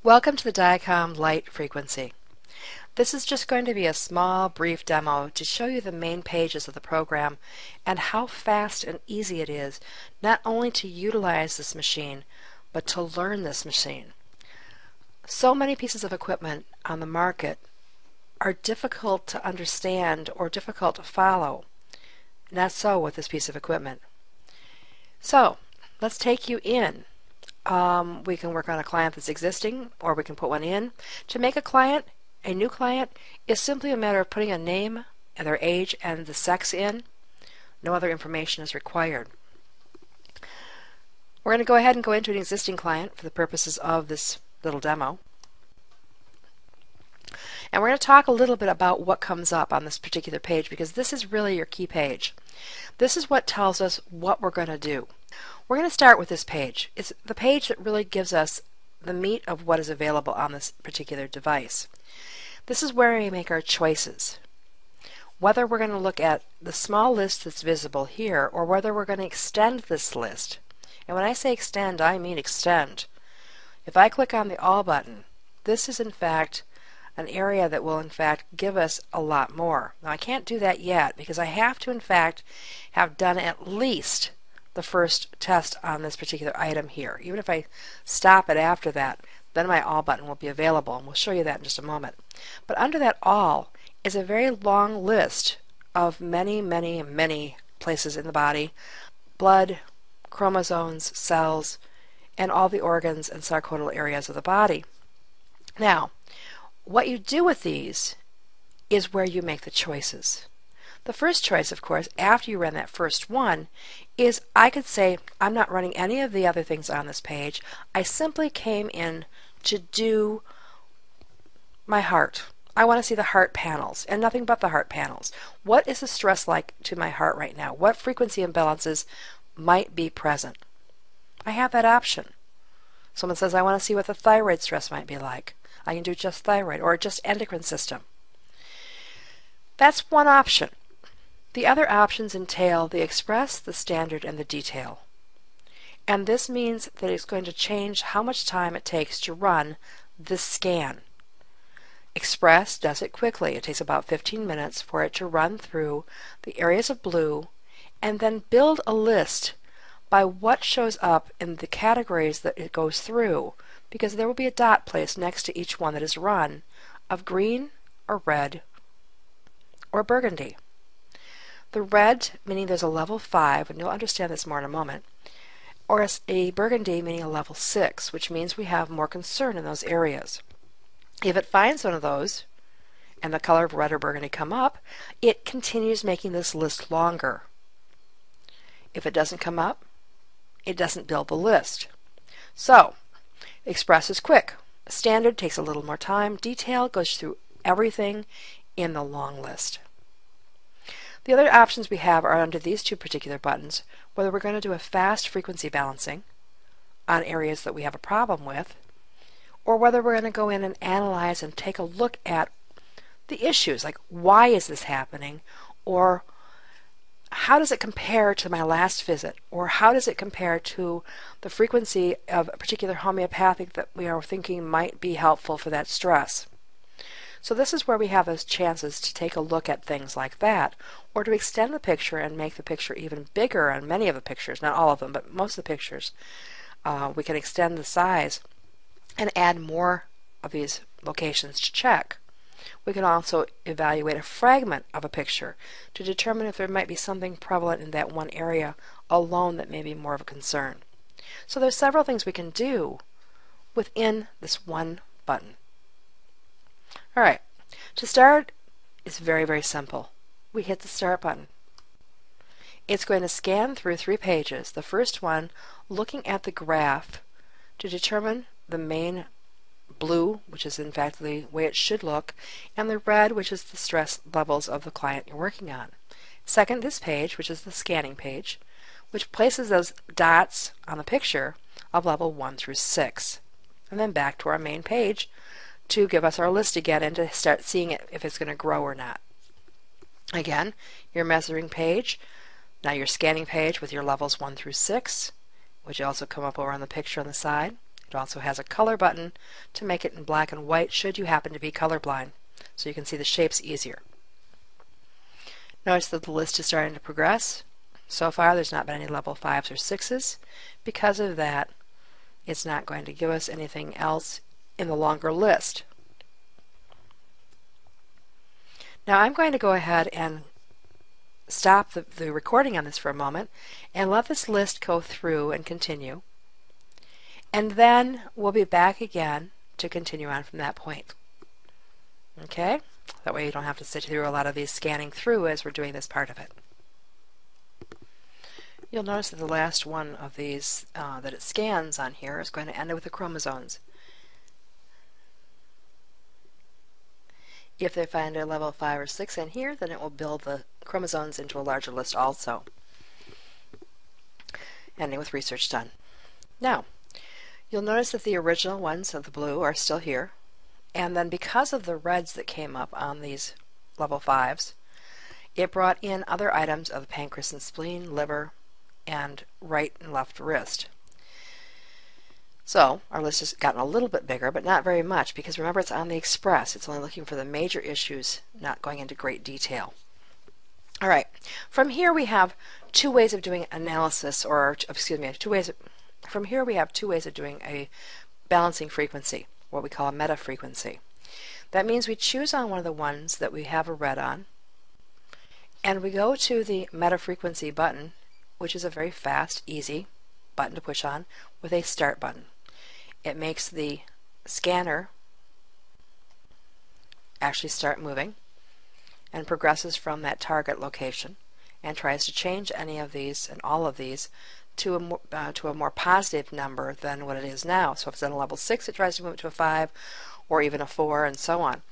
Welcome to the Diacom Light Frequency. This is just going to be a small, brief demo to show you the main pages of the program and how fast and easy it is not only to utilize this machine, but to learn this machine. So many pieces of equipment on the market are difficult to understand or difficult to follow. Not so with this piece of equipment. So, let's take you in. We can work on a client that's existing, or we can put one in. To make a new client, is simply a matter of putting a name and their age and the sex in. No other information is required. We're going to go ahead and go into an existing client for the purposes of this little demo. And we're going to talk a little bit about what comes up on this particular page, because this is really your key page. This is what tells us what we're going to do. We're going to start with this page. It's the page that really gives us the meat of what is available on this particular device. This is where we make our choices. Whether we're going to look at the small list that's visible here, or whether we're going to extend this list. And when I say extend, I mean extend. If I click on the All button, this is in fact an area that will in fact give us a lot more. Now I can't do that yet because I have to in fact have done at least the first test on this particular item here. Even if I stop it after that, then my All button will be available, and we'll show you that in just a moment. But under that All is a very long list of many places in the body: blood, chromosomes, cells, and all the organs and sarcoidal areas of the body. Now, what you do with these is where you make the choices. The first choice, of course, after you run that first one, is I could say I'm not running any of the other things on this page. I simply came in to do my heart. I want to see the heart panels and nothing but the heart panels. What is the stress like to my heart right now? What frequency imbalances might be present? I have that option. Someone says I want to see what the thyroid stress might be like. I can do just thyroid or just endocrine system. That's one option. The other options entail the express, the standard, and the detail. And this means that it's going to change how much time it takes to run this scan. Express does it quickly. It takes about 15 minutes for it to run through the areas of blue and then build a list by what shows up in the categories that it goes through, because there will be a dot placed next to each one that is run of green or red or burgundy. The red meaning there's a level 5, and you'll understand this more in a moment, or a burgundy meaning a level 6, which means we have more concern in those areas. If it finds one of those, and the color of red or burgundy come up, it continues making this list longer. If it doesn't come up, it doesn't build the list. So, Express is quick. Standard takes a little more time. Detail goes through everything in the long list. The other options we have are under these two particular buttons, whether we're going to do a fast frequency balancing on areas that we have a problem with, or whether we're going to go in and analyze and take a look at the issues, like why is this happening, or how does it compare to my last visit, or how does it compare to the frequency of a particular homeopathic that we are thinking might be helpful for that stress. So this is where we have those chances to take a look at things like that, or to extend the picture and make the picture even bigger on many of the pictures, not all of them, but most of the pictures. We can extend the size and add more of these locations to check. We can also evaluate a fragment of a picture to determine if there might be something prevalent in that one area alone that may be more of a concern. So there's several things we can do within this one button. Alright, to start, it's very simple. We hit the Start button. It's going to scan through 3 pages. The first one looking at the graph to determine the main blue, which is in fact the way it should look, and the red, which is the stress levels of the client you're working on. Second, this page, which is the scanning page, which places those dots on the picture of level 1 through 6. And then back to our main page to give us our list again and to start seeing it if it's going to grow or not. Again, your measuring page, now your scanning page with your levels 1 through 6, which also come up over on the picture on the side. It also has a color button to make it in black and white should you happen to be colorblind, so you can see the shapes easier. Notice that the list is starting to progress. So far there's not been any level 5s or 6s. Because of that, it's not going to give us anything else in the longer list. Now I'm going to go ahead and stop the recording on this for a moment and let this list go through and continue. And then we'll be back again to continue on from that point. Okay? That way you don't have to sit through a lot of these scanning through as we're doing this part of it. You'll notice that the last one of these that it scans on here is going to end with the chromosomes. If they find a level 5 or 6 in here, then it will build the chromosomes into a larger list also, ending with research done. Now, you'll notice that the original ones of the blue are still here, and then because of the reds that came up on these level 5s, it brought in other items of the pancreas and spleen, liver, and right and left wrist. So our list has gotten a little bit bigger, but not very much, because remember it's on the Express. It's only looking for the major issues, not going into great detail. All right, from here we have two ways of doing analysis, or excuse me, from here we have two ways of doing a balancing frequency, what we call a meta frequency. That means we choose on one of the ones that we have a red on, and we go to the meta frequency button, which is a very fast, easy button to push on with a start button. It makes the scanner actually start moving and progresses from that target location and tries to change any of these and all of these to a more positive number than what it is now. So if it's on a level 6, it tries to move it to a 5 or even a 4 and so on.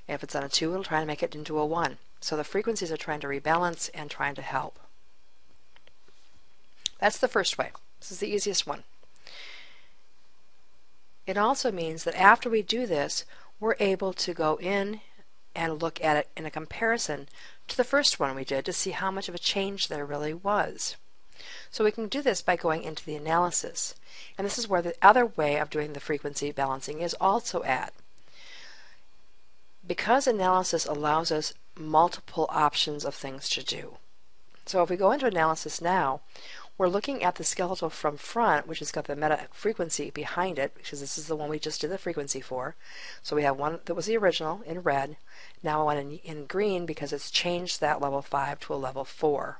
If it's on a 2, it'll try to make it into a 1. So the frequencies are trying to rebalance and trying to help. That's the first way. This is the easiest one. It also means that after we do this, we're able to go in and look at it in a comparison to the first one we did to see how much of a change there really was. So we can do this by going into the analysis. And this is where the other way of doing the frequency balancing is also at. Because analysis allows us multiple options of things to do. So if we go into analysis now, we're looking at the skeletal from front, which has got the meta frequency behind it, because this is the one we just did the frequency for. So we have one that was the original in red, now one in green because it's changed that level 5 to a level 4.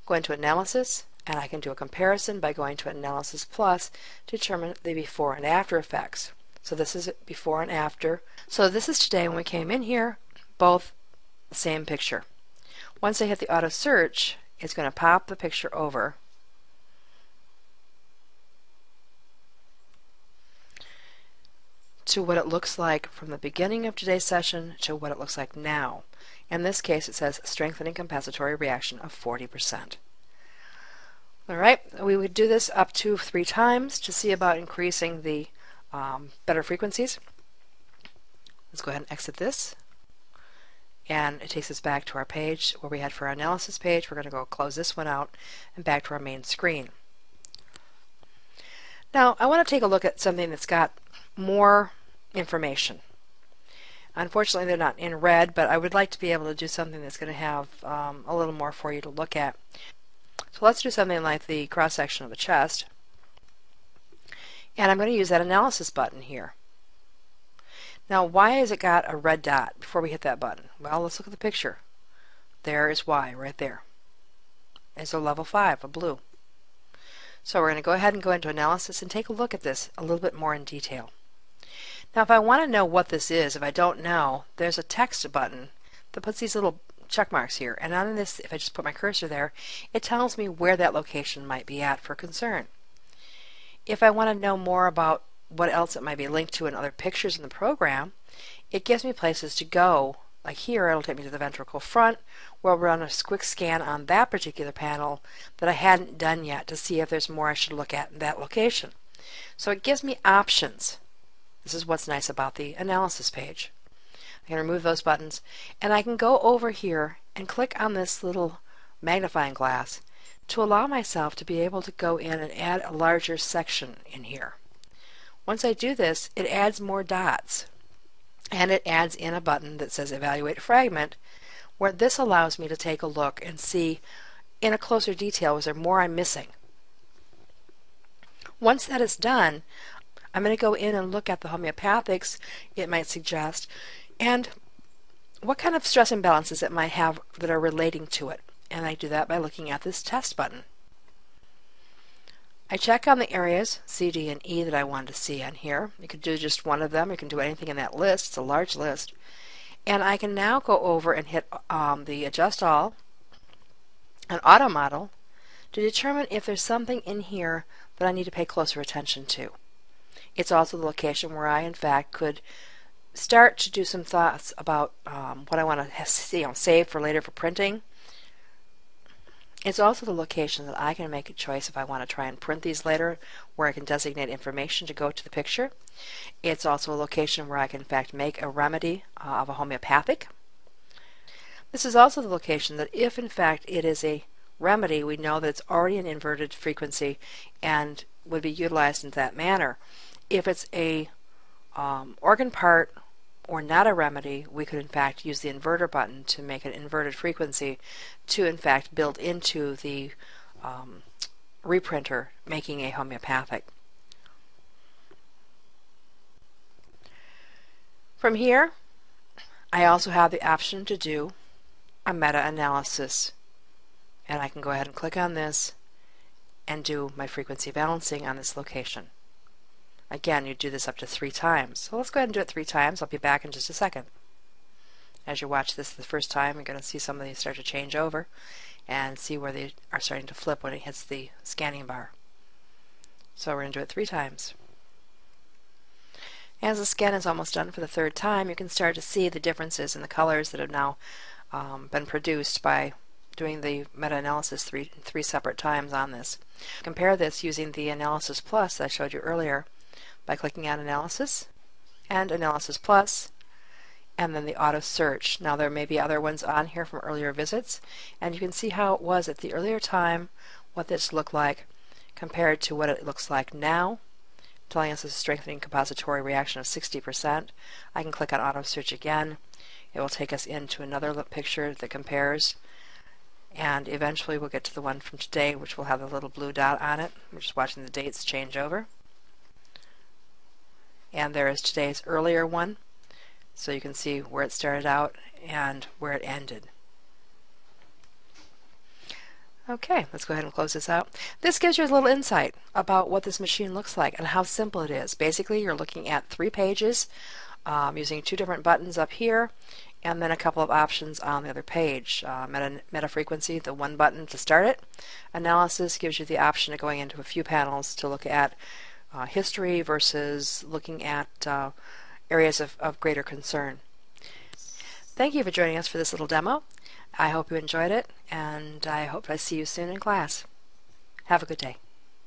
Go into analysis, and I can do a comparison by going to Analysis Plus to determine the before and after effects. So this is before and after. So this is today when we came in here, both the same picture. Once I hit the auto search, it's going to pop the picture over to what it looks like from the beginning of today's session to what it looks like now. In this case, it says strengthening compensatory reaction of 40%. All right, we would do this up to 3 times to see about increasing the better frequencies. Let's go ahead and exit this. And it takes us back to our page where we had for our analysis page. We're going to go close this one out and back to our main screen. Now I want to take a look at something that's got more information. Unfortunately they're not in red, but I would like to be able to do something that's going to have a little more for you to look at. So let's do something like the cross-section of the chest. And I'm going to use that analysis button here. Now, why has it got a red dot before we hit that button? Well, let's look at the picture. There is Y right there. It's a level 5, a blue. So we're going to go ahead and go into analysis and take a look at this a little bit more in detail. Now, if I want to know what this is, if I don't know, there's a text button that puts these little check marks here. And on this, if I just put my cursor there, it tells me where that location might be at for concern. If I want to know more about what else it might be linked to in other pictures in the program, it gives me places to go. Like here, it'll take me to the ventricle front, where I'll run a quick scan on that particular panel that I hadn't done yet to see if there's more I should look at in that location. So it gives me options. This is what's nice about the analysis page. I can remove those buttons, and I can go over here and click on this little magnifying glass to allow myself to be able to go in and add a larger section in here. Once I do this, it adds more dots, and it adds in a button that says Evaluate Fragment, where this allows me to take a look and see in a closer detail, is there more I'm missing? Once that is done, I'm going to go in and look at the homeopathics it might suggest and what kind of stress imbalances it might have that are relating to it. And I do that by looking at this test button. I check on the areas C, D, and E that I wanted to see on here. You could do just one of them. You can do anything in that list. It's a large list. And I can now go over and hit the Adjust All and Auto Model to determine if there's something in here that I need to pay closer attention to. It's also the location where I, in fact, could start to do some thoughts about what I want to save for later for printing. It's also the location that I can make a choice if I want to try and print these later, where I can designate information to go to the picture. It's also a location where I can, in fact, make a remedy of a homeopathic. This is also the location that if, in fact, it is a remedy, we know that it's already an inverted frequency and would be utilized in that manner. If it's a organ part or not a remedy, we could in fact use the inverter button to make an inverted frequency to in fact build into the reprinter, making a homeopathic. From here, I also have the option to do a meta-analysis, and I can go ahead and click on this and do my frequency balancing on this location. Again, you do this up to 3 times. So let's go ahead and do it 3 times. I'll be back in just a second. As you watch this the first time, you're going to see some of these start to change over and see where they are starting to flip when it hits the scanning bar. So we're going to do it 3 times. As the scan is almost done for the 3rd time, you can start to see the differences in the colors that have now been produced by doing the meta-analysis three separate times on this. Compare this using the Analysis Plus that I showed you earlier by clicking on Analysis and Analysis Plus and then the Auto Search. Now there may be other ones on here from earlier visits, and you can see how it was at the earlier time, what this looked like compared to what it looks like now, telling us it's a strengthening compository reaction of 60%. I can click on Auto Search again. It will take us into another picture that compares, and eventually we'll get to the one from today, which will have the little blue dot on it. We're just watching the dates change over. And there is today's earlier one, so you can see where it started out and where it ended. Okay, let's go ahead and close this out. This gives you a little insight about what this machine looks like and how simple it is. Basically, you're looking at 3 pages using 2 different buttons up here and then a couple of options on the other page. Meta frequency, the 1 button to start it. Analysis gives you the option of going into a few panels to look at history versus looking at areas of greater concern. Thank you for joining us for this little demo. I hope you enjoyed it, and I hope I see you soon in class. Have a good day.